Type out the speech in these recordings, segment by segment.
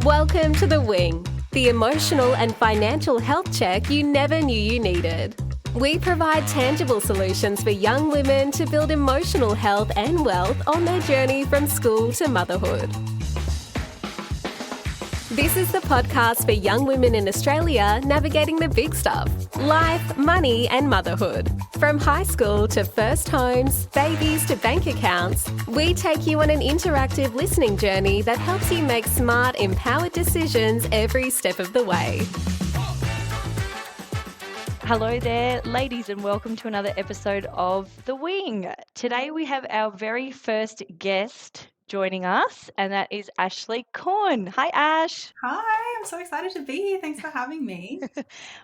Welcome to The Wing, the emotional and financial health check you never knew you needed. We provide tangible solutions for young women to build emotional health and wealth on their journey from school to motherhood. This is the podcast for young women in Australia navigating the big stuff: life, money, and motherhood. From high school to first homes, babies to bank accounts, we take you on an interactive listening journey that helps you make smart, empowered decisions every step of the way. Hello there, ladies, and welcome to another episode of The Wing. Today we have our very first guest joining us, and that is Ashleigh Kuhn. Hi, Ash. Hi, I'm so excited to be here. Thanks for having me.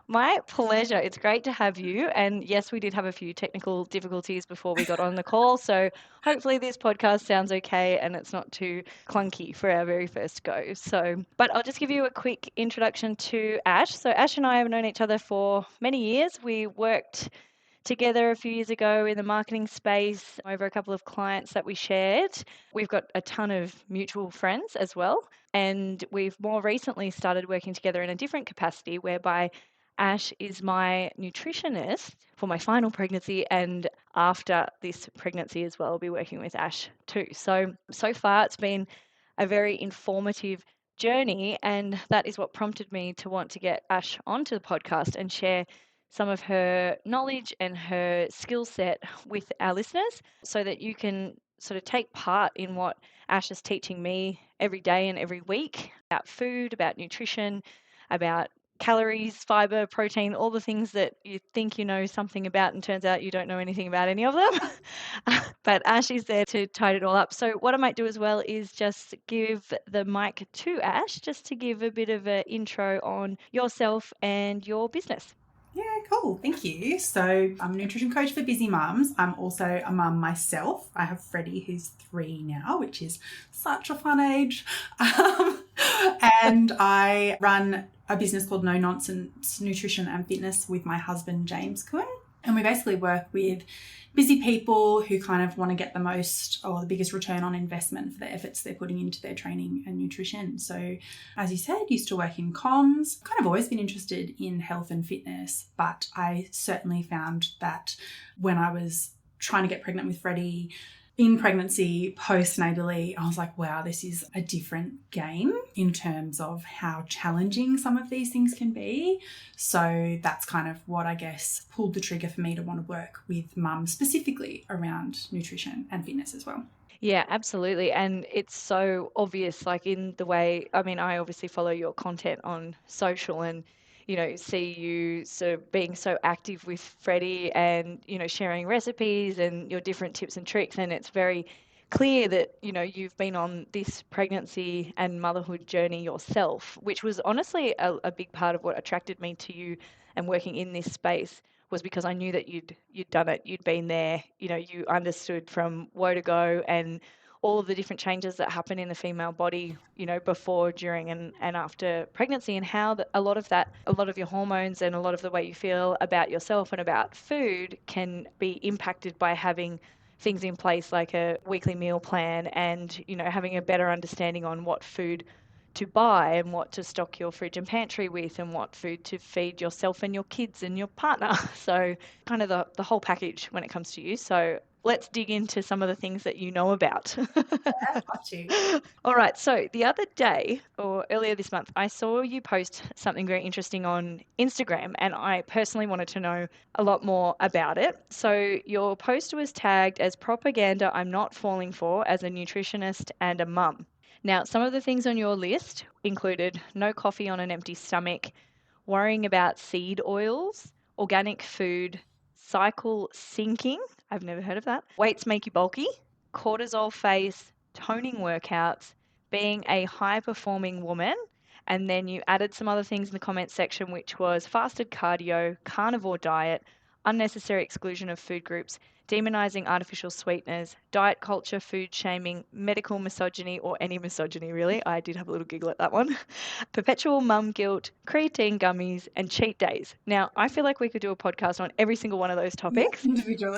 My pleasure. It's great to have you. And yes, we did have a few technical difficulties before we got on the call, so hopefully this podcast sounds okay and it's not too clunky for our very first go. But I'll just give you a quick introduction to Ash. So Ash and I have known each other for many years. We worked together a few years ago in the marketing space over a couple of clients that we shared. We've got a ton of mutual friends as well. And we've more recently started working together in a different capacity whereby Ash is my nutritionist for my final pregnancy, and after this pregnancy as well, I'll be working with Ash too. So far it's been a very informative journey, and that is what prompted me to want to get Ash onto the podcast and share some of her knowledge and her skill set with our listeners so that you can sort of take part in what Ash is teaching me every day and every week about food, about nutrition, about calories, fiber, protein, all the things that you think you know something about and turns out you don't know anything about any of them. But Ash is there to tie it all up. So what I might do as well is just give the mic to Ash just to give a bit of an intro on yourself and your business. Yeah, cool. Thank you. So I'm a nutrition coach for busy mums. I'm also a mum myself. I have Freddie, who's 3 now, which is such a fun age. And I run a business called No Nonsense Nutrition and Fitness with my husband, James Kuhn. And we basically work with busy people who kind of want to get the most or the biggest return on investment for the efforts they're putting into their training and nutrition. So as you said, used to work in comms, kind of always been interested in health and fitness, but I certainly found that when I was trying to get pregnant with Freddie, in pregnancy, postnatally, I was like, wow, this is a different game in terms of how challenging some of these things can be. So that's kind of what I guess pulled the trigger for me to want to work with mums specifically around nutrition and fitness as well. Yeah, absolutely. And it's so obvious, like in the way, I mean, I obviously follow your content on social and see you sort of being so active with Freddie and, sharing recipes and your different tips and tricks. And it's very clear that, you've been on this pregnancy and motherhood journey yourself, which was honestly a big part of what attracted me to you and working in this space was because I knew that you'd done it, you'd been there, you understood from where to go and all of the different changes that happen in the female body, before, during and after pregnancy, and how a lot of your hormones and a lot of the way you feel about yourself and about food can be impacted by having things in place like a weekly meal plan and, having a better understanding on what food to buy and what to stock your fridge and pantry with and what food to feed yourself and your kids and your partner. So kind of the whole package when it comes to you. So let's dig into some of the things that you know about. Yeah, got to. All right. So the other day or earlier this month, I saw you post something very interesting on Instagram and I personally wanted to know a lot more about it. So your post was tagged as propaganda I'm not falling for as a nutritionist and a mum. Now, some of the things on your list included no coffee on an empty stomach, worrying about seed oils, organic food, cycle syncing. I've never heard of that. Weights make you bulky, cortisol face, toning workouts, being a high performing woman. And then you added some other things in the comments section, which was fasted cardio, carnivore diet, unnecessary exclusion of food groups, demonizing artificial sweeteners, diet culture, food shaming, medical misogyny, or any misogyny really. I did have a little giggle at that one. Perpetual mum guilt, creatine gummies, and cheat days. Now, I feel like we could do a podcast on every single one of those topics, individually.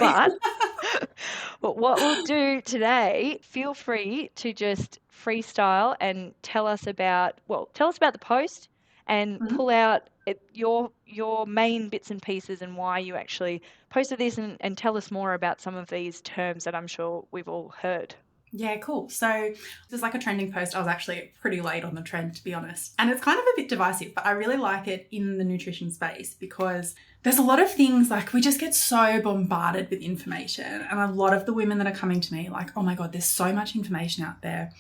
but what we'll do today, feel free to just freestyle and tell us about the post and pull out your main bits and pieces and why you actually posted this, and tell us more about some of these terms that I'm sure we've all heard. Yeah, cool. So there's like a trending post. I was actually pretty late on the trend, to be honest. And it's kind of a bit divisive, but I really like it in the nutrition space because there's a lot of things, like we just get so bombarded with information. And a lot of the women that are coming to me like, oh my God, there's so much information out there.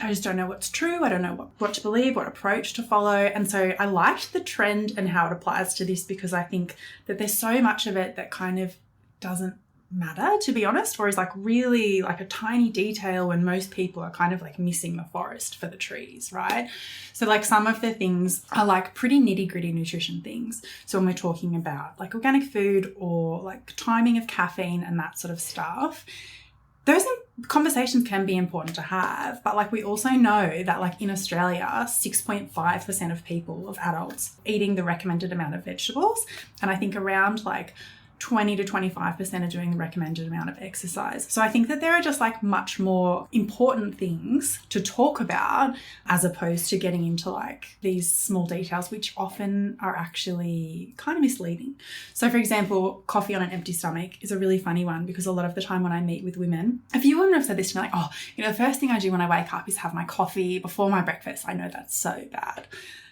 I just don't know what's true. I don't know what to believe, what approach to follow. And so I liked the trend and how it applies to this because I think that there's so much of it that kind of doesn't matter, to be honest, or is like really like a tiny detail when most people are kind of like missing the forest for the trees, right? So like some of the things are like pretty nitty-gritty nutrition things. So when we're talking about like organic food or like timing of caffeine and that sort of stuff, those conversations can be important to have, but like we also know that like in Australia, 6.5% of people, of adults, eating the recommended amount of vegetables, and I think around like 20 to 25% are doing the recommended amount of exercise. So I think that there are just like much more important things to talk about as opposed to getting into like these small details, which often are actually kind of misleading. So for example, coffee on an empty stomach is a really funny one because a lot of the time when I meet with women, a few women have said this to me like, oh, the first thing I do when I wake up is have my coffee before my breakfast. I know that's so bad.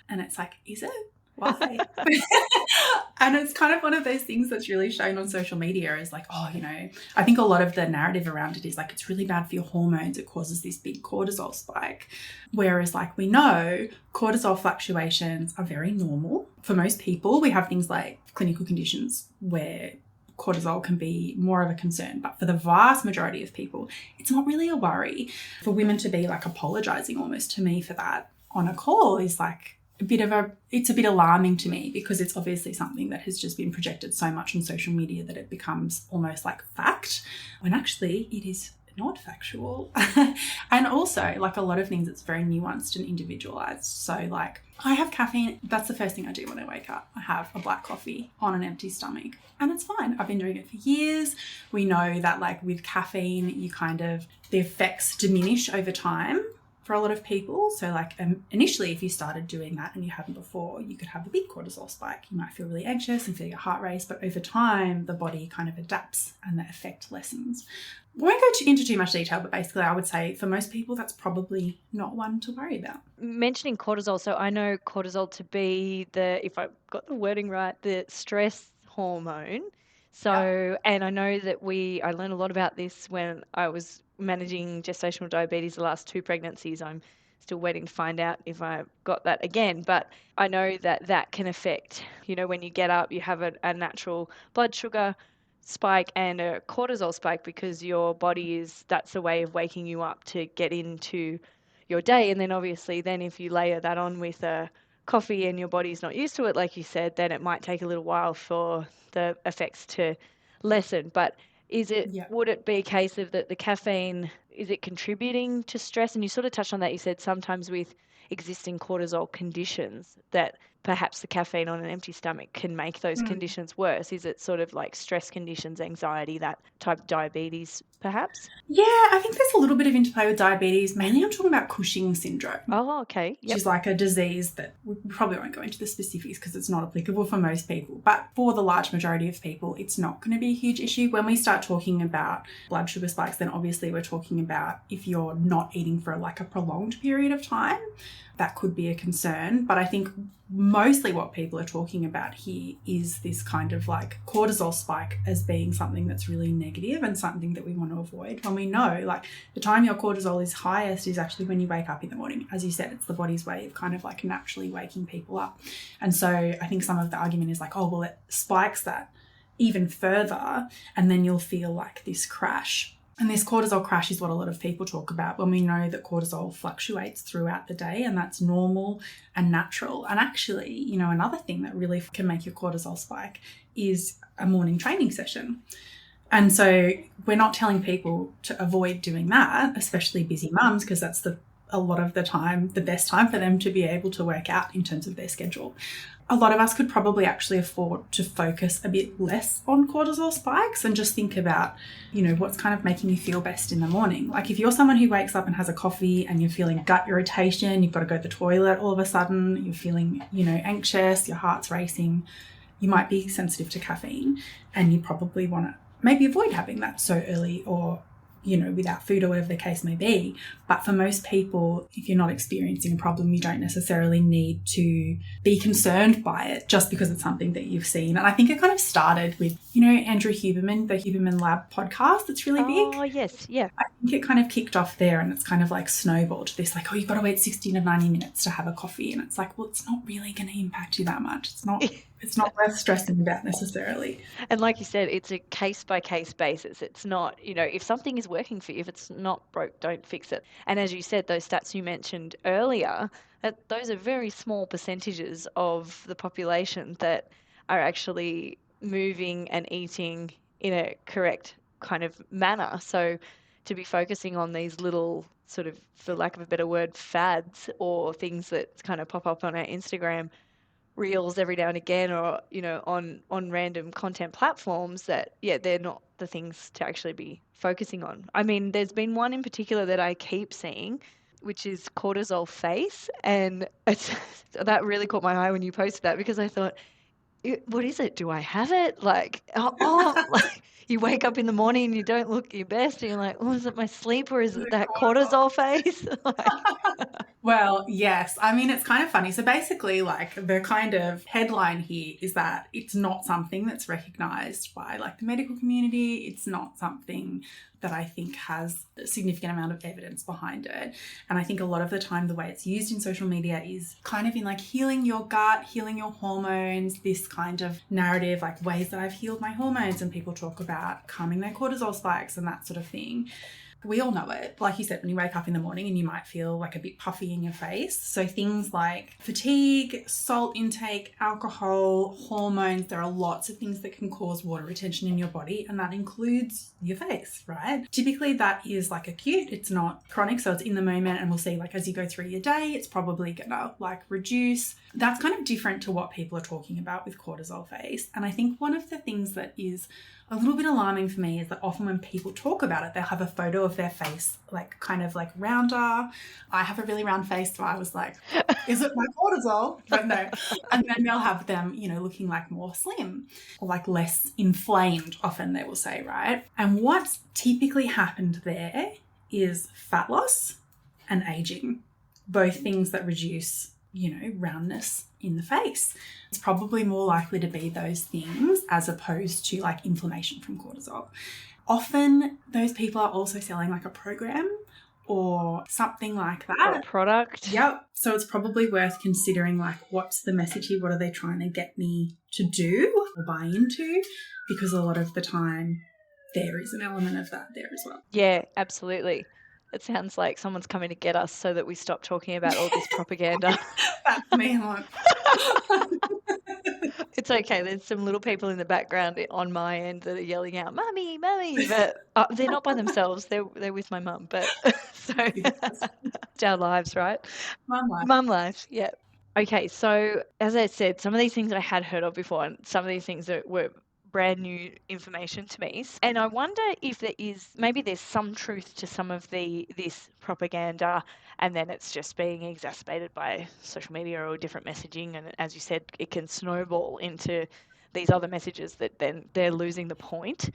And it's like, is it? Why? And it's kind of one of those things that's really shown on social media is like, oh, I think a lot of the narrative around it is like, it's really bad for your hormones. It causes this big cortisol spike. Whereas like we know cortisol fluctuations are very normal. For most people, we have things like clinical conditions where cortisol can be more of a concern. But for the vast majority of people, it's not really a worry. For women to be like apologizing almost to me for that on a call is like, it's a bit alarming to me because it's obviously something that has just been projected so much on social media that it becomes almost like fact when actually it is not factual. And also like a lot of things, it's very nuanced and individualized. So like I have caffeine. That's the first thing I do when I wake up. I have a black coffee on an empty stomach and it's fine. I've been doing it for years. We know that like with caffeine, the effects diminish over time for a lot of people. So like initially, if you started doing that and you hadn't before, you could have a big cortisol spike. You might feel really anxious and feel your heart race, but over time, the body kind of adapts and the effect lessens. I won't go into too much detail, but basically I would say for most people, that's probably not one to worry about. Mentioning cortisol, so I know cortisol to be if I got the wording right, the stress hormone. So, yep. And I know that I learned a lot about this when I was managing gestational diabetes the last 2 pregnancies. I'm still waiting to find out if I got that again, but I know that can affect, when you get up, you have a natural blood sugar spike and a cortisol spike because your body that's a way of waking you up to get into your day. And then obviously if you layer that on with a coffee and your body's not used to it, like you said, then it might take a little while for the effects to lessen. But would it be a case of that the caffeine, is it contributing to stress? And you sort of touched on that. You said sometimes with existing cortisol conditions that perhaps the caffeine on an empty stomach can make those conditions worse. Is it sort of like stress conditions, anxiety, that type of diabetes perhaps? Yeah, I think there's a little bit of interplay with diabetes. Mainly I'm talking about Cushing's syndrome. Oh, okay. Yep. Which is like a disease that we probably won't go into the specifics because it's not applicable for most people. But for the large majority of people, it's not going to be a huge issue. When we start talking about blood sugar spikes, then obviously we're talking about if you're not eating for like a prolonged period of time, that could be a concern. But I think mostly what people are talking about here is this kind of like cortisol spike as being something that's really negative and something that we want to avoid, when we know like the time your cortisol is highest is actually when you wake up in the morning. As you said, it's the body's way of kind of like naturally waking people up. And so I think some of the argument is like, oh, well, it spikes that even further and then you'll feel like this crash. And this cortisol crash is what a lot of people talk about when we know that cortisol fluctuates throughout the day and that's normal and natural. And actually, another thing that really can make your cortisol spike is a morning training session. And so we're not telling people to avoid doing that, especially busy mums, because that's a lot of the time, the best time for them to be able to work out in terms of their schedule. A lot of us could probably actually afford to focus a bit less on cortisol spikes and just think about, what's kind of making you feel best in the morning. Like if you're someone who wakes up and has a coffee and you're feeling gut irritation, you've got to go to the toilet all of a sudden, you're feeling, anxious, your heart's racing, you might be sensitive to caffeine and you probably want to maybe avoid having that so early or, without food or whatever the case may be. But for most people, if you're not experiencing a problem, you don't necessarily need to be concerned by it just because it's something that you've seen. And I think it kind of started with, Andrew Huberman, the Huberman Lab podcast that's really big. Oh, yes, yeah. I think it kind of kicked off there and it's kind of like snowballed to this, like, you've got to wait 60 to 90 minutes to have a coffee. And it's like, well, it's not really going to impact you that much. It's not worth stressing about necessarily. And like you said, it's a case-by-case basis. It's not, if something is working for you, if it's not broke, don't fix it. And as you said, those stats you mentioned earlier, those are very small percentages of the population that are actually moving and eating in a correct kind of manner. So to be focusing on these little sort of, for lack of a better word, fads or things that kind of pop up on our Instagram reels every now and again or, on random content platforms that, they're not the things to actually be focusing on. I mean, there's been one in particular that I keep seeing, which is cortisol face. And that really caught my eye when you posted that because I thought, what is it? Do I have it? Like, like you wake up in the morning and you don't look your best and you're like, is it my sleep or is it that cortisol face? Well, yes. I mean, it's kind of funny. So basically, like the kind of headline here is that it's not something that's recognized by like the medical community. It's not something that I think has a significant amount of evidence behind it. And I think a lot of the time the way it's used in social media is kind of in like healing your gut, healing your hormones, this kind of narrative, like ways that I've healed my hormones, and people talk about calming their cortisol spikes and that sort of thing. We all know it. Like you said, when you wake up in the morning and you might feel like a bit puffy in your face. So things like fatigue, salt intake, alcohol, hormones, there are lots of things that can cause water retention in your body, and that includes your face, right? Typically that is like acute. It's not chronic, so it's in the moment, and we'll see like as you go through your day, it's probably gonna like reduce. That's kind of different to what people are talking about with cortisol face. And I think one of the things that is a little bit alarming for me is that often when people talk about it, they'll have a photo of their face like kind of like rounder. I have a really round face, so I was like, is it my cortisol? But no. And then they'll have them, looking like more slim or like less inflamed, often they will say, right? And what's typically happened there is fat loss and aging, both things that reduce roundness in the face. It's probably more likely to be those things as opposed to like inflammation from cortisol. Often those people are also selling like a program or something like that. Or a product. Yep. So it's probably worth considering like, what's the message here? What are they trying to get me to do or buy into? Because a lot of the time there is an element of that there as well. Yeah, absolutely. It sounds like someone's coming to get us so that we stop talking about all this propaganda. That's me. Like... It's okay. There's some little people in the background on my end that are yelling out, "Mummy, mummy!" But they're not by themselves. They're with my mum. But so it's our lives, right? Mum life. Yeah. Okay. So as I said, some of these things I had heard of before, and some of these things that were brand new information to me. And I wonder if maybe there's some truth to some of this propaganda, and then it's just being exacerbated by social media or different messaging. And as you said, it can snowball into these other messages that then they're losing the point.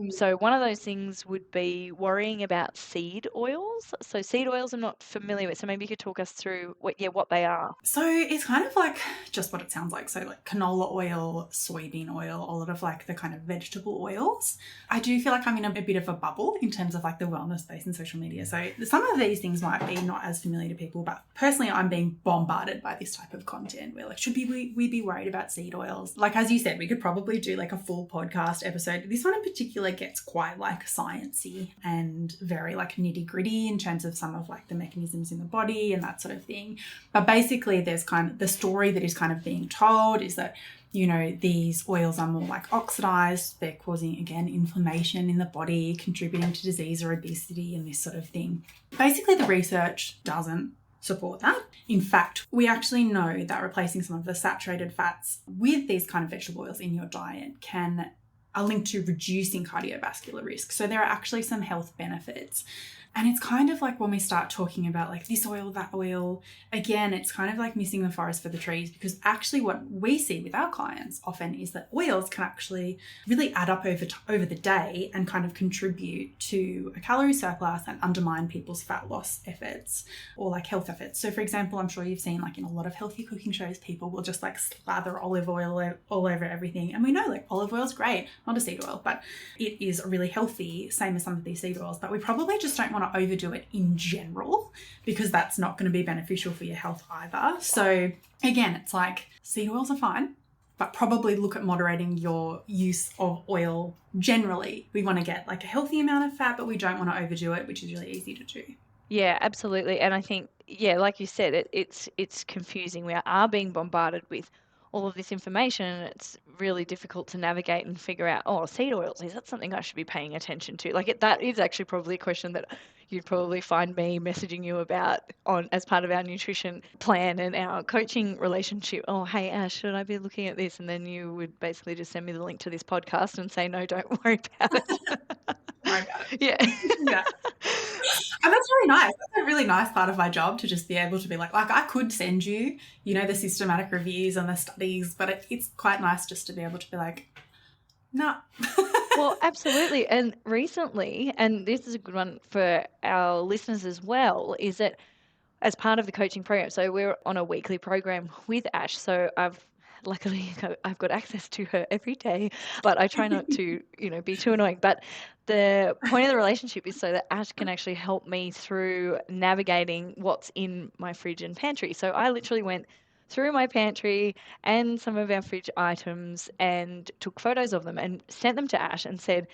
So one of those things would be worrying about seed oils. So seed oils I'm not familiar with. So maybe you could talk us through what they are. So it's kind of like just what it sounds like. So like canola oil, soybean oil, a lot of like the kind of vegetable oils. I do feel like I'm in a bit of a bubble in terms of like the wellness space in social media. So some of these things might be not as familiar to people, but personally I'm being bombarded by this type of content where like, should we be worried about seed oils? Like as you said, said, we could probably do like a full podcast episode. This one in particular gets quite like sciencey and very like nitty gritty in terms of some of like the mechanisms in the body and that sort of thing. But basically there's kind of the story that is kind of being told is that, you know, these oils are more like oxidized. They're causing, again, inflammation in the body, contributing to disease or obesity and this sort of thing. Basically, the research doesn't support that. In fact, we actually know that replacing some of the saturated fats with these kind of vegetable oils in your diet are linked to reducing cardiovascular risk. So there are actually some health benefits. And it's kind of like when we start talking about like this oil, that oil, again, it's kind of like missing the forest for the trees, because actually what we see with our clients often is that oils can actually really add up over the day and kind of contribute to a calorie surplus and undermine people's fat loss efforts or like health efforts. So for example, I'm sure you've seen like in a lot of healthy cooking shows, people will just like slather olive oil all over everything. And we know like olive oil is great, not a seed oil, but it is really healthy, same as some of these seed oils, but we probably just don't want to overdo it in general, because that's not going to be beneficial for your health either. So again, it's like seed oils are fine, but probably look at moderating your use of oil generally. We want to get like a healthy amount of fat, but we don't want to overdo it, which is really easy to do. Yeah, absolutely. And I think, yeah, like you said, it's confusing. We are being bombarded with all of this information, and it's really difficult to navigate and figure out, oh, seed oils, is that something I should be paying attention to? Like that is actually probably a question that you'd probably find me messaging you about on as part of our nutrition plan and our coaching relationship. Oh, hey, Ash, should I be looking at this? And then you would basically just send me the link to this podcast and say, no, don't worry about it. Worry about it. Yeah. Yeah. And that's really nice. That's a really nice part of my job, to just be able to be like I could send you, you know, the systematic reviews and the studies, but it's quite nice just to be able to be like, no. Well, absolutely. And recently, and this is a good one for our listeners as well, is that as part of the coaching program, so we're on a weekly program with Ash. So luckily I've got access to her every day, but I try not to, be too annoying. But the point of the relationship is so that Ash can actually help me through navigating what's in my fridge and pantry. So I literally went through my pantry and some of our fridge items and took photos of them and sent them to Ash and said,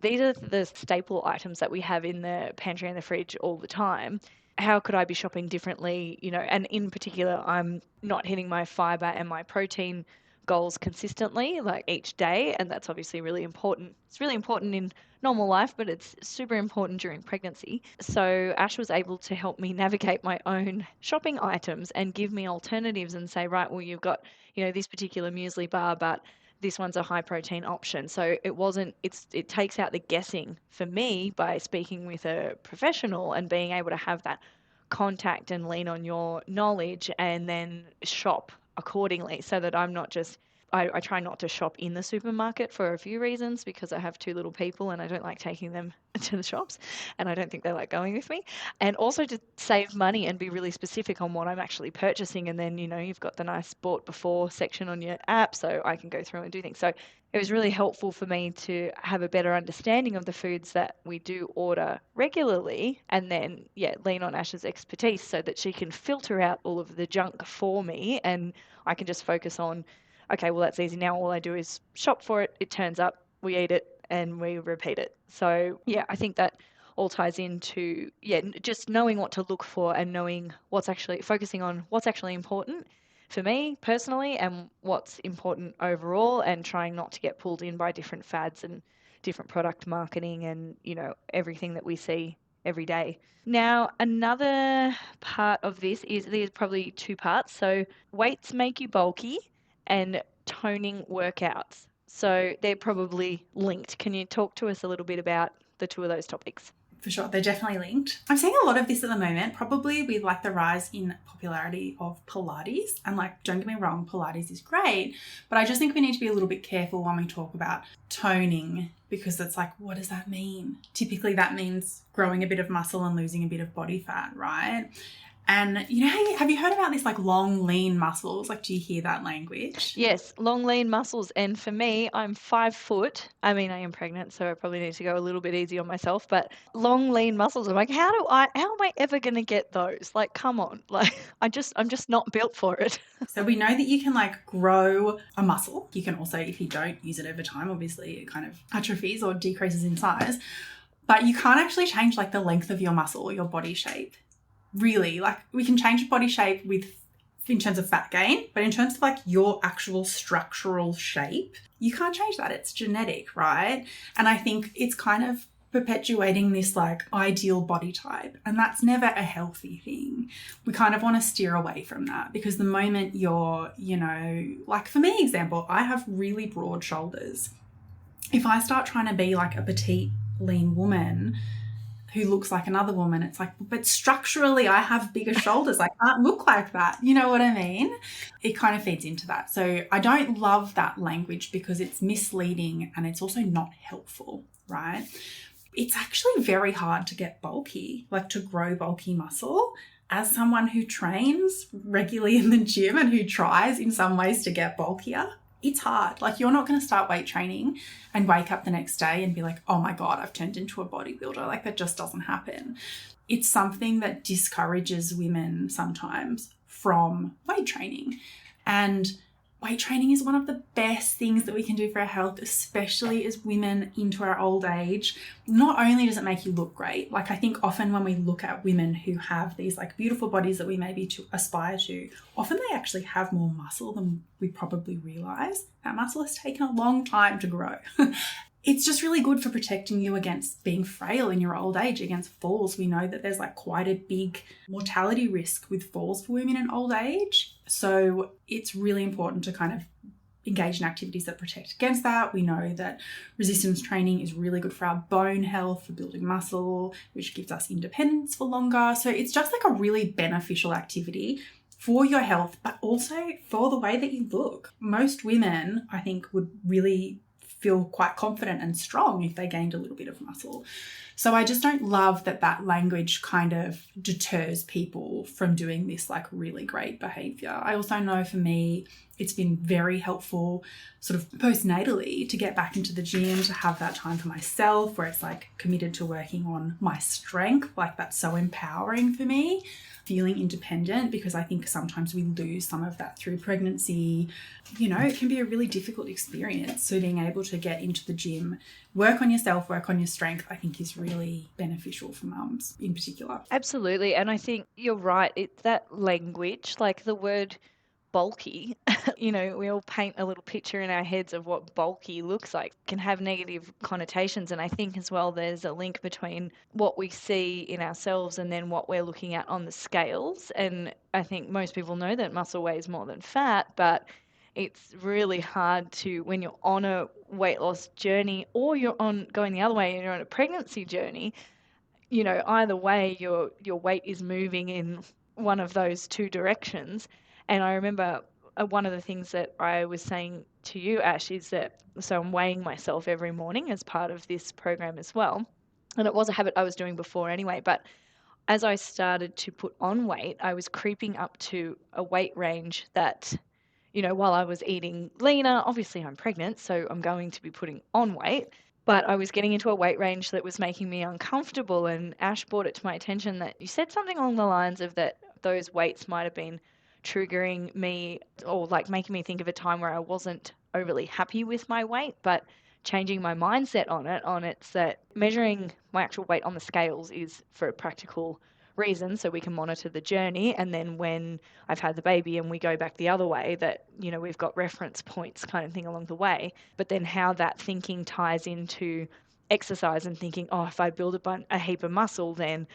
these are the staple items that we have in the pantry and the fridge all the time. How could I be shopping differently? And in particular, I'm not hitting my fiber and my protein goals consistently, like each day. And that's obviously really important. It's really important in normal life, but it's super important during pregnancy. So Ash was able to help me navigate my own shopping items and give me alternatives and say, right, well, you've got, this particular muesli bar, but this one's a high protein option. So it takes out the guessing for me by speaking with a professional and being able to have that contact and lean on your knowledge and then shop accordingly, so that I'm not just, I try not to shop in the supermarket for a few reasons, because I have two little people and I don't like taking them to the shops, and I don't think they like going with me. And also to save money and be really specific on what I'm actually purchasing. And then, you've got the nice bought before section on your app, so I can go through and do things. So it was really helpful for me to have a better understanding of the foods that we do order regularly, and then, lean on Ash's expertise so that she can filter out all of the junk for me, and I can just focus on, okay, well, that's easy. Now all I do is shop for it. It turns up, we eat it, and we repeat it. So, I think that all ties into, just knowing what to look for and knowing focusing on what's actually important for me personally and what's important overall, and trying not to get pulled in by different fads and different product marketing and, everything that we see every day. Now, another part of this there's probably two parts. So weights make you bulky and toning workouts. So they're probably linked. Can you talk to us a little bit about the two of those topics? For sure, they're definitely linked. I'm seeing a lot of this at the moment, probably with like the rise in popularity of Pilates. And like, don't get me wrong, Pilates is great, but I just think we need to be a little bit careful when we talk about toning, because it's like, what does that mean? Typically that means growing a bit of muscle and losing a bit of body fat, right? And you know, have you heard about this like long, lean muscles? Like, do you hear that language? Yes, long, lean muscles. And for me, I'm 5 foot. I mean, I am pregnant, so I probably need to go a little bit easy on myself. But long, lean muscles. I'm like, how am I ever going to get those? Like, come on. Like, I'm just not built for it. So we know that you can like grow a muscle. You can also, if you don't use it over time, obviously it kind of atrophies or decreases in size. But you can't actually change like the length of your muscle or your body shape. Really, like we can change body shape in terms of fat gain, but in terms of like your actual structural shape, you can't change that. It's genetic, right? And I think it's kind of perpetuating this like ideal body type, and that's never a healthy thing. We kind of want to steer away from that, because the moment you're, you know, like for me, example, I have really broad shoulders. If I start trying to be like a petite, lean woman who looks like another woman, it's like, but structurally I have bigger shoulders. I can't look like that. You know what I mean? It kind of feeds into that. So I don't love that language because it's misleading and it's also not helpful, right? It's actually very hard to get bulky, like to grow bulky muscle. As someone who trains regularly in the gym and who tries in some ways to get bulkier, it's hard. Like, you're not going to start weight training and wake up the next day and be like, oh my God, I've turned into a bodybuilder. Like, that just doesn't happen. It's something that discourages women sometimes from weight training. And weight training is one of the best things that we can do for our health, especially as women into our old age. Not only does it make you look great, like I think often when we look at women who have these like beautiful bodies that we maybe to aspire to, often they actually have more muscle than we probably realize. That muscle has taken a long time to grow. It's just really good for protecting you against being frail in your old age, against falls. We know that there's like quite a big mortality risk with falls for women in old age. So it's really important to kind of engage in activities that protect against that. We know that resistance training is really good for our bone health, for building muscle, which gives us independence for longer. So it's just like a really beneficial activity for your health, but also for the way that you look. Most women, I think, would really feel quite confident and strong if they gained a little bit of muscle. So I just don't love that language kind of deters people from doing this like really great behavior. I also know for me, it's been very helpful sort of postnatally to get back into the gym, to have that time for myself where it's like committed to working on my strength. Like, that's so empowering for me, feeling independent, because I think sometimes we lose some of that through pregnancy. You know, it can be a really difficult experience. So being able to get into the gym, work on yourself, work on your strength, I think is really beneficial for mums in particular. Absolutely. And I think you're right. It's that language, like the word bulky, you know, we all paint a little picture in our heads of what bulky looks like, can have negative connotations. And I think as well, there's a link between what we see in ourselves and then what we're looking at on the scales. And I think most people know that muscle weighs more than fat, but it's really hard to, when you're on a weight loss journey or you're on going the other way and you're on a pregnancy journey, you know, either way, your weight is moving in one of those two directions. And I remember one of the things that I was saying to you, Ash, is that, so I'm weighing myself every morning as part of this program as well. And it was a habit I was doing before anyway, but as I started to put on weight, I was creeping up to a weight range that, you know, while I was eating leaner, obviously I'm pregnant, so I'm going to be putting on weight. But I was getting into a weight range that was making me uncomfortable. And Ash brought it to my attention that you said something along the lines of that those weights might have been triggering me, or like making me think of a time where I wasn't overly happy with my weight, but changing my mindset on it's that measuring my actual weight on the scales is for a practical reason, so we can monitor the journey. And then when I've had the baby and we go back the other way, that, you know, we've got reference points kind of thing along the way. But then how that thinking ties into exercise and thinking, oh, if I build a heap of muscle, then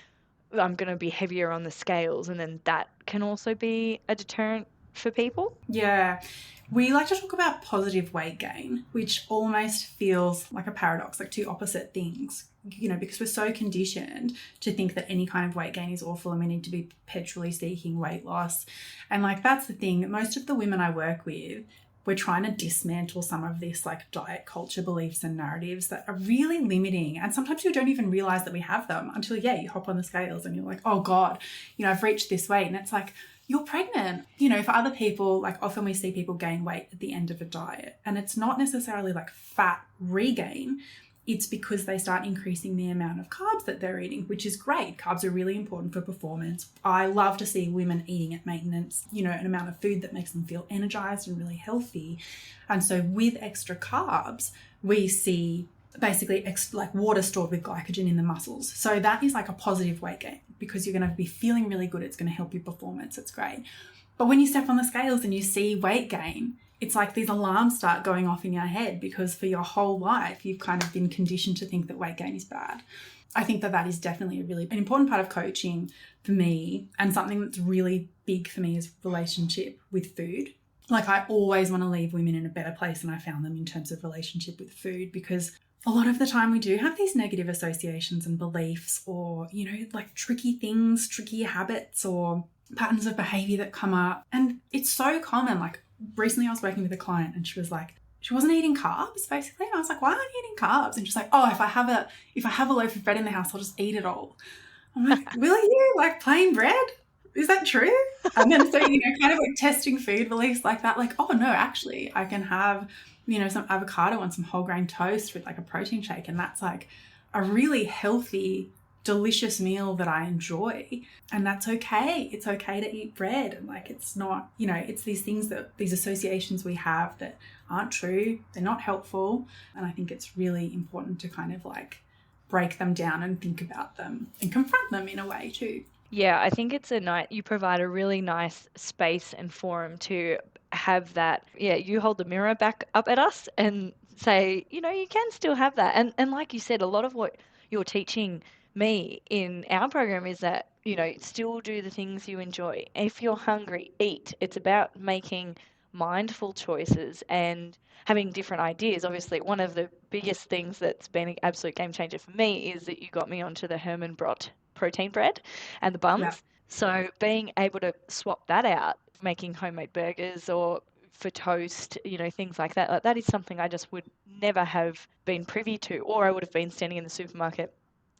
I'm going to be heavier on the scales. And then that can also be a deterrent for people. Yeah. We like to talk about positive weight gain, which almost feels like a paradox, like two opposite things, you know, because we're so conditioned to think that any kind of weight gain is awful and we need to be perpetually seeking weight loss. And like, that's the thing. Most of the women I work with, we're trying to dismantle some of this like diet culture beliefs and narratives that are really limiting. And sometimes you don't even realize that we have them until, you hop on the scales and you're like, oh God, I've reached this weight. And it's like, you're pregnant. For other people, like often we see people gain weight at the end of a diet, and it's not necessarily like fat regain. It's because they start increasing the amount of carbs that they're eating, which is great. Carbs are really important for performance. I love to see women eating at maintenance, an amount of food that makes them feel energized and really healthy. And so with extra carbs, we see basically like water stored with glycogen in the muscles. So that is like a positive weight gain because you're going to be feeling really good. It's going to help your performance. It's great. But when you step on the scales and you see weight gain, it's like these alarms start going off in your head because for your whole life, you've kind of been conditioned to think that weight gain is bad. I think that is definitely an important part of coaching for me, and something that's really big for me is relationship with food. Like I always want to leave women in a better place than I found them in terms of relationship with food, because a lot of the time we do have these negative associations and beliefs, or, like tricky things, tricky habits or patterns of behavior that come up. And it's so common. Like recently I was working with a client and she was like, she wasn't eating carbs basically. And I was like, why aren't you eating carbs? And she's like, oh, if I have a loaf of bread in the house, I'll just eat it all. I'm like, will you? Like plain bread? Is that true? And then so, kind of like testing food beliefs like that, like, oh no, actually I can have, some avocado on some whole grain toast with like a protein shake. And that's like a really healthy, delicious meal that I enjoy. And that's okay. It's okay to eat bread. And like, it's not, it's these things these associations we have that aren't true. They're not helpful. And I think it's really important to kind of like break them down and think about them and confront them in a way too. Yeah, I think it's you provide a really nice space and forum to have that. Yeah, you hold the mirror back up at us and say, you can still have that. And like you said, a lot of what you're teaching me in our program is that, still do the things you enjoy. If you're hungry, eat. It's about making mindful choices and having different ideas. Obviously, one of the biggest things that's been an absolute game changer for me is that you got me onto the Herman Brot protein bread and the buns. Yeah. So being able to swap that out, making homemade burgers or for toast, things like that. Like that is something I just would never have been privy to, or I would have been standing in the supermarket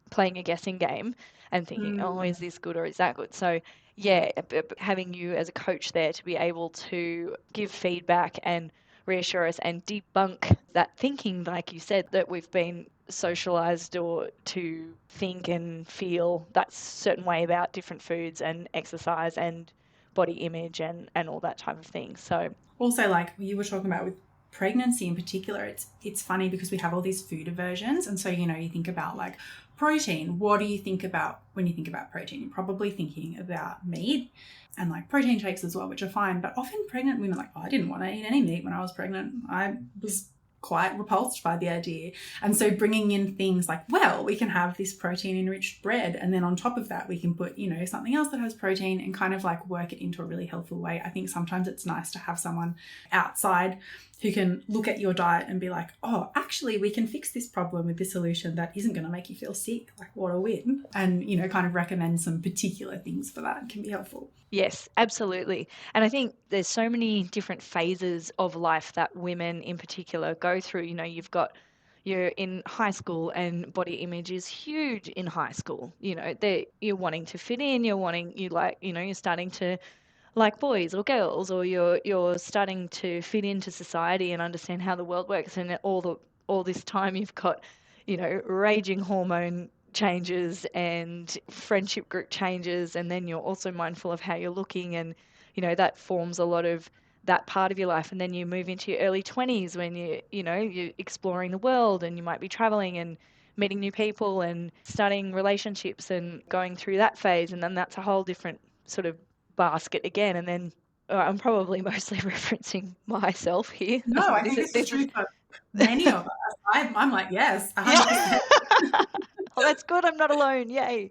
playing a guessing game and thinking, oh, is this good or is that good? So yeah, having you as a coach there to be able to give feedback and reassure us and debunk that thinking, like you said, that we've been socialized or to think and feel that certain way about different foods and exercise and body image and all that type of thing. So also, like you were talking about with pregnancy in particular, it's funny because we have all these food aversions. And so, you think about like protein. What do you think about when you think about protein? You're probably thinking about meat and like protein shakes as well, which are fine. But often pregnant women are like, oh, I didn't want to eat any meat when I was pregnant. I was quite repulsed by the idea. And so bringing in things like, well, we can have this protein enriched bread, and then on top of that we can put, something else that has protein and kind of like work it into a really helpful way. I think sometimes it's nice to have someone outside who can look at your diet and be like, oh, actually we can fix this problem with this solution that isn't going to make you feel sick. Like, what a win. And, kind of recommend some particular things for that can be helpful. Yes, absolutely. And I think there's so many different phases of life that women in particular go through. You're in high school and body image is huge in high school. You're wanting to fit in, you're starting to like boys or girls, or you're starting to fit into society and understand how the world works. And all this time you've got, raging hormone changes and friendship group changes, and then you're also mindful of how you're looking, and that forms a lot of that part of your life. And then you move into your early 20s when you're exploring the world, and you might be traveling and meeting new people and starting relationships and going through that phase, and then that's a whole different sort of basket again. And then I'm probably mostly referencing myself here. No, I think this is true for many of us. I'm like, yes, 100%. Oh, that's good. I'm not alone. Yay.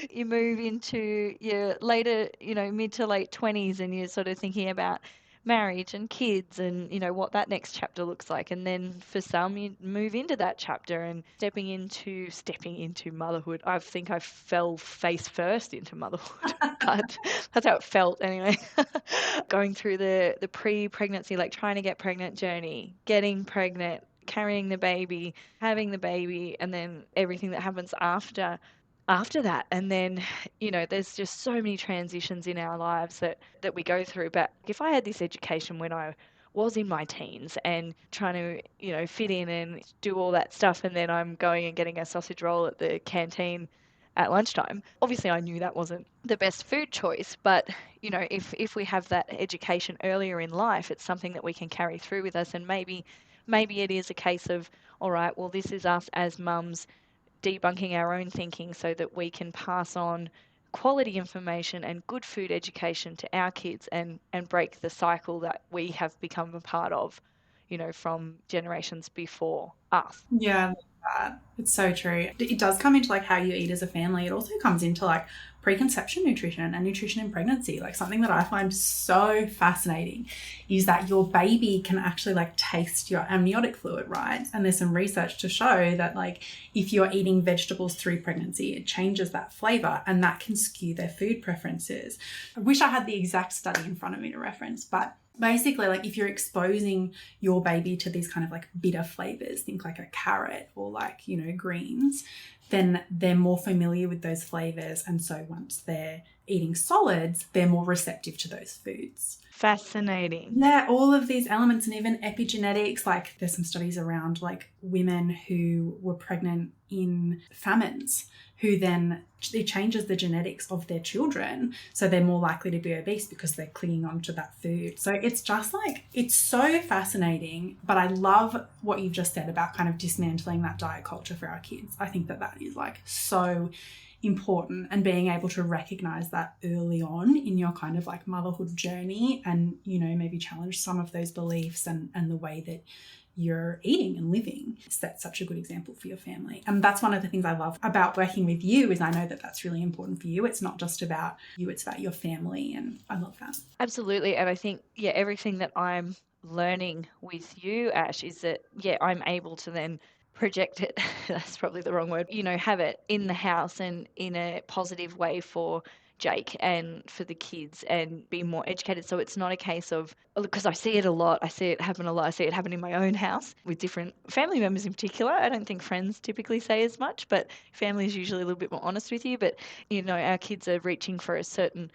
You move into your later, mid to late 20s, and you're sort of thinking about marriage and kids and, you know, what that next chapter looks like. And then for some, you move into that chapter and stepping into motherhood. I think I fell face first into motherhood, but that's how it felt anyway. Going through the pre-pregnancy, like trying to get pregnant journey, getting pregnant, carrying the baby, having the baby, and then everything that happens after that. And then, you know, there's just so many transitions in our lives that we go through. But if I had this education when I was in my teens and trying to, you know, fit in and do all that stuff, and then I'm going and getting a sausage roll at the canteen at lunchtime, obviously I knew that wasn't the best food choice. But, you know, if we have that education earlier in life, it's something that we can carry through with us. And maybe it is a case of, all right, well, this is us as mums debunking our own thinking so that we can pass on quality information and good food education to our kids and break the cycle that we have become a part of, you know, from generations before us. Yeah, I love that. It's so true. It does come into like how you eat as a family. It also comes into like preconception nutrition and nutrition in pregnancy. Like something that I find so fascinating is that your baby can actually like taste your amniotic fluid, right? And there's some research to show that like if you're eating vegetables through pregnancy, it changes that flavor and that can skew their food preferences. I wish I had the exact study in front of me to reference, but basically, like if you're exposing your baby to these kind of like bitter flavors, think like a carrot or like, you know, greens, then they're more familiar with those flavors. And so once they're eating solids, they're more receptive to those foods. Fascinating. Yeah, all of these elements and even epigenetics, like there's some studies around like women who were pregnant in famines who then it changes the genetics of their children. So they're more likely to be obese because they're clinging on to that food. So it's just like, it's so fascinating. But I love what you've just said about kind of dismantling that diet culture for our kids. I think that that is like so important, and being able to recognize that early on in your kind of like motherhood journey and, you know, maybe challenge some of those beliefs and the way that you're eating and living sets such a good example for your family. And that's one of the things I love about working with you is I know that that's really important for you. It's not just about you, it's about your family. And I love that. Absolutely. And I think, yeah, everything that I'm learning with you, Ash, is that, yeah, I'm able to then project it. That's probably the wrong word. You know, have it in the house and in a positive way for Jake and for the kids and be more educated. So it's not a case of, because I see it a lot. I see it happen a lot. I see it happen in my own house with different family members in particular. I don't think friends typically say as much, but family is usually a little bit more honest with you. But, you know, our kids are reaching for a certain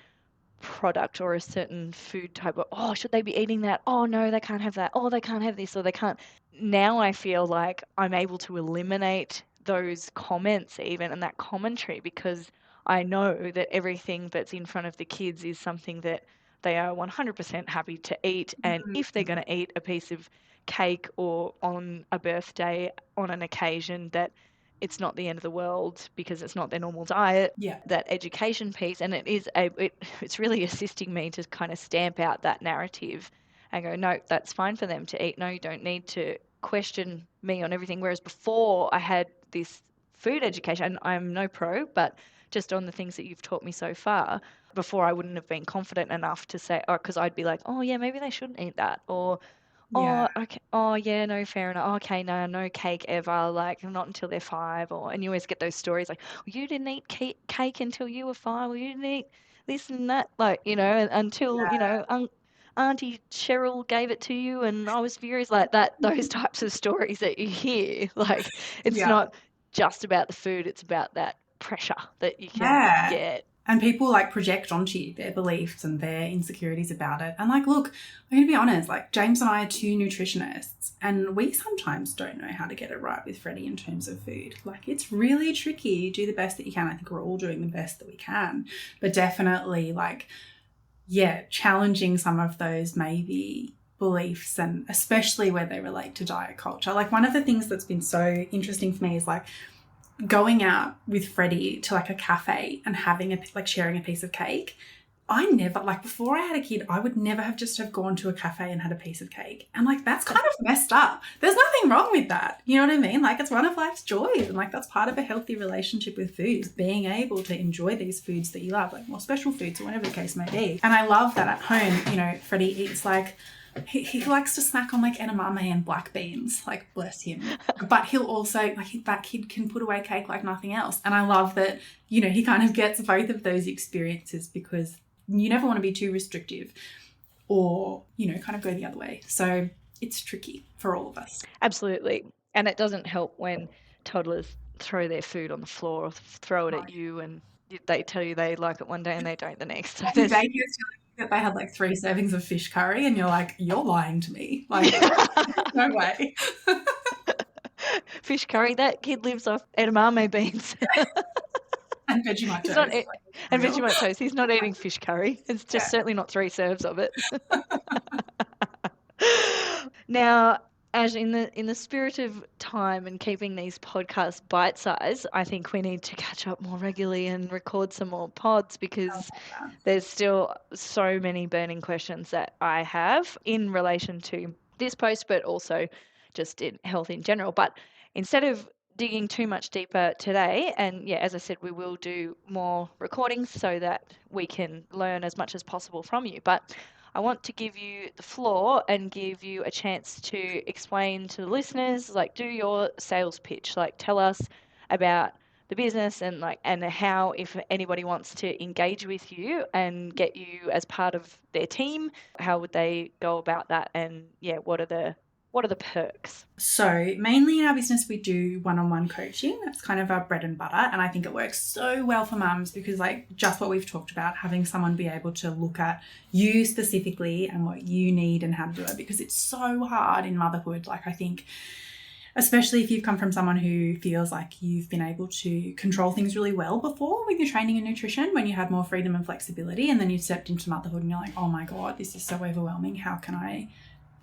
product or a certain food type of, oh, should they be eating that? Oh, no, they can't have that. Oh, they can't have this, or they can't. Now I feel like I'm able to eliminate those comments even and that commentary because I know that everything that's in front of the kids is something that they are 100% happy to eat. And if they're going to eat a piece of cake or on a birthday, on an occasion, that it's not the end of the world because it's not their normal diet. Yeah. That education piece, and it's really assisting me to kind of stamp out that narrative and go, no, that's fine for them to eat. No, you don't need to question me on everything. Whereas before I had this food education, and I'm no pro, but just on the things that you've taught me so far, before I wouldn't have been confident enough to say, or because I'd be like, oh yeah, maybe they shouldn't eat that, or Yeah. oh, okay. Oh, yeah, no, fair enough. Okay, no cake ever, like not until they're 5. And you always get those stories like, well, you didn't eat cake until you were 5. Well, you didn't eat this and that, like, you know, until, you know, Auntie Cheryl gave it to you and I was furious, like that, those types of stories that you hear. Like, it's not just about the food, it's about that pressure that you can get. And people like project onto you their beliefs and their insecurities about it. And like, look, I'm going to be honest, like James and I are 2 nutritionists and we sometimes don't know how to get it right with Freddie in terms of food. Like it's really tricky. You do the best that you can. I think we're all doing the best that we can, but definitely like, yeah, challenging some of those maybe beliefs and especially where they relate to diet culture. Like one of the things that's been so interesting for me is like, going out with Freddie to like a cafe and having like sharing a piece of cake I never, like before I had a kid, I would never have just have gone to a cafe and had a piece of cake. And like, that's kind of messed up. There's nothing wrong with that. You know what I mean? Like, it's one of life's joys. And like, that's part of a healthy relationship with food, is being able to enjoy these foods that you love, like more special foods or whatever the case may be. And I love that at home, you know, Freddie eats like, he likes to snack on like edamame and black beans, like bless him. But he'll also, like that kid can put away cake like nothing else. And I love that, you know, he kind of gets both of those experiences, because you never want to be too restrictive or, you know, kind of go the other way. So it's tricky for all of us. Absolutely. And it doesn't help when toddlers throw their food on the floor or throw it at you, and they tell you they like it one day and they don't the next. So They telling you that they had like 3 servings of fish curry and you're like, you're lying to me. Like, no way. Fish curry, that kid lives off edamame beans. And Vegemite toast. And Vegemite toast. He's not eating fish curry. It's just certainly not 3 serves of it. Now, Ash, in the spirit of time and keeping these podcasts bite-sized, I think we need to catch up more regularly and record some more pods, because there's still so many burning questions that I have in relation to this post, but also just in health in general. But instead of digging too much deeper today, and yeah, as I said, we will do more recordings so that we can learn as much as possible from you. But I want to give you the floor and give you a chance to explain to the listeners, like, do your sales pitch, like tell us about the business and how, if anybody wants to engage with you and get you as part of their team, how would they go about that? And yeah, what are the perks? So mainly in our business, we do one-on-one coaching. That's kind of our bread and butter. And I think it works so well for mums, because like just what we've talked about, having someone be able to look at you specifically and what you need and how to do it, because it's so hard in motherhood. Like, I think, especially if you've come from someone who feels like you've been able to control things really well before with your training and nutrition, when you had more freedom and flexibility, and then you stepped into motherhood and you're like, oh my God, this is so overwhelming. How can I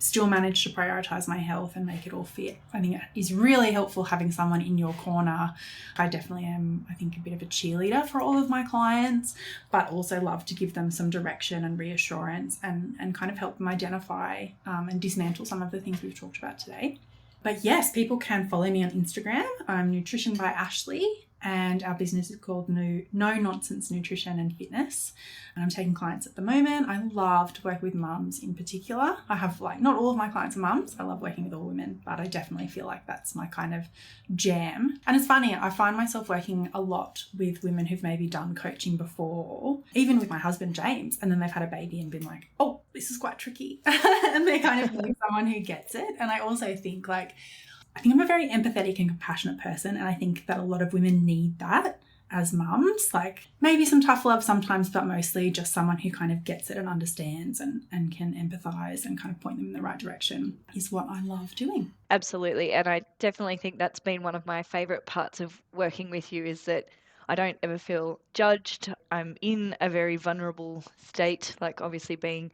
still manage to prioritize my health and make it all fit? I think it is really helpful having someone in your corner. I definitely am, I think, a bit of a cheerleader for all of my clients, but also love to give them some direction and reassurance and kind of help them identify and dismantle some of the things we've talked about today. But yes, people can follow me on Instagram. I'm Nutrition by Ashleigh, and our business is called No Nonsense Nutrition and Fitness. And I'm taking clients at the moment. I love to work with mums in particular. I have not all of my clients are mums. I love working with all women, but I definitely feel like that's my kind of jam. And it's funny, I find myself working a lot with women who've maybe done coaching before, even with my husband, James, and then they've had a baby and been like, oh, this is quite tricky. And they kind of need someone who gets it. And I also think I think I'm a very empathetic and compassionate person, and I think that a lot of women need that as mums. Like, maybe some tough love sometimes, but mostly just someone who kind of gets it and understands and can empathize and kind of point them in the right direction is what I love doing. Absolutely. And I definitely think that's been one of my favorite parts of working with you, is that I don't ever feel judged. I'm in a very vulnerable state, like obviously being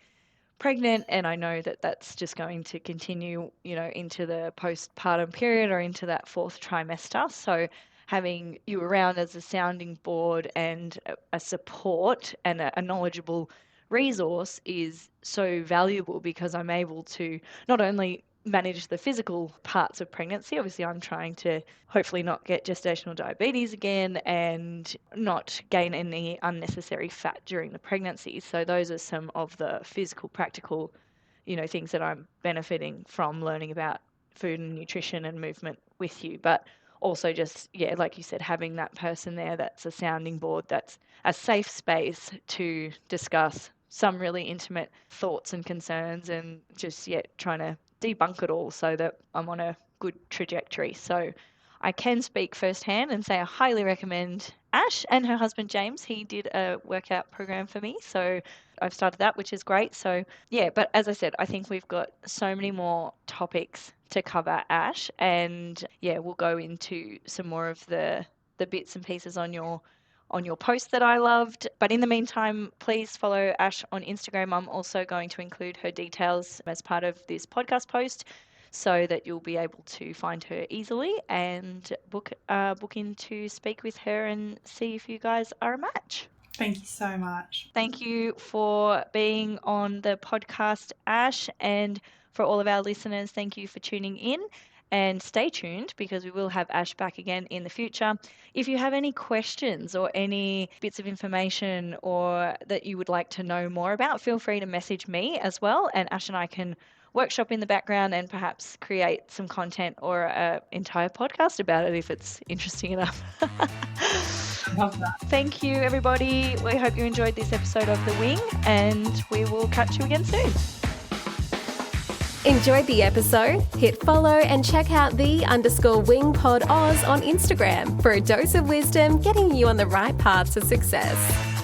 pregnant, and I know that that's just going to continue, into the postpartum period or into that 4th trimester. So having you around as a sounding board and a support and a knowledgeable resource is so valuable, because I'm able to not only manage the physical parts of pregnancy. Obviously, I'm trying to hopefully not get gestational diabetes again and not gain any unnecessary fat during the pregnancy. So those are some of the physical, practical, things that I'm benefiting from learning about food and nutrition and movement with you. But also just, like you said, having that person there that's a sounding board, that's a safe space to discuss some really intimate thoughts and concerns, and just trying to debunk it all so that I'm on a good trajectory. So I can speak firsthand and say I highly recommend Ash and her husband James. He did a workout program for me, so I've started that, which is great. So but as I said, I think we've got so many more topics to cover, Ash, and we'll go into some more of the bits and pieces on your post that I loved. But in the meantime, please follow Ash on Instagram. I'm also going to include her details as part of this podcast post, so that you'll be able to find her easily and book in to speak with her and see if you guys are a match. Thank you so much. Thank you for being on the podcast, Ash, and for all of our listeners, thank you for tuning in. And stay tuned because we will have Ash back again in the future. If you have any questions or any bits of information or that you would like to know more about, feel free to message me as well, and Ash and I can workshop in the background and perhaps create some content or an entire podcast about it if it's interesting enough. Love that. Thank you, everybody. We hope you enjoyed this episode of The Wing, and we will catch you again soon. Enjoyed the episode? Hit follow and check out _wingpod Oz on Instagram for a dose of wisdom getting you on the right path to success.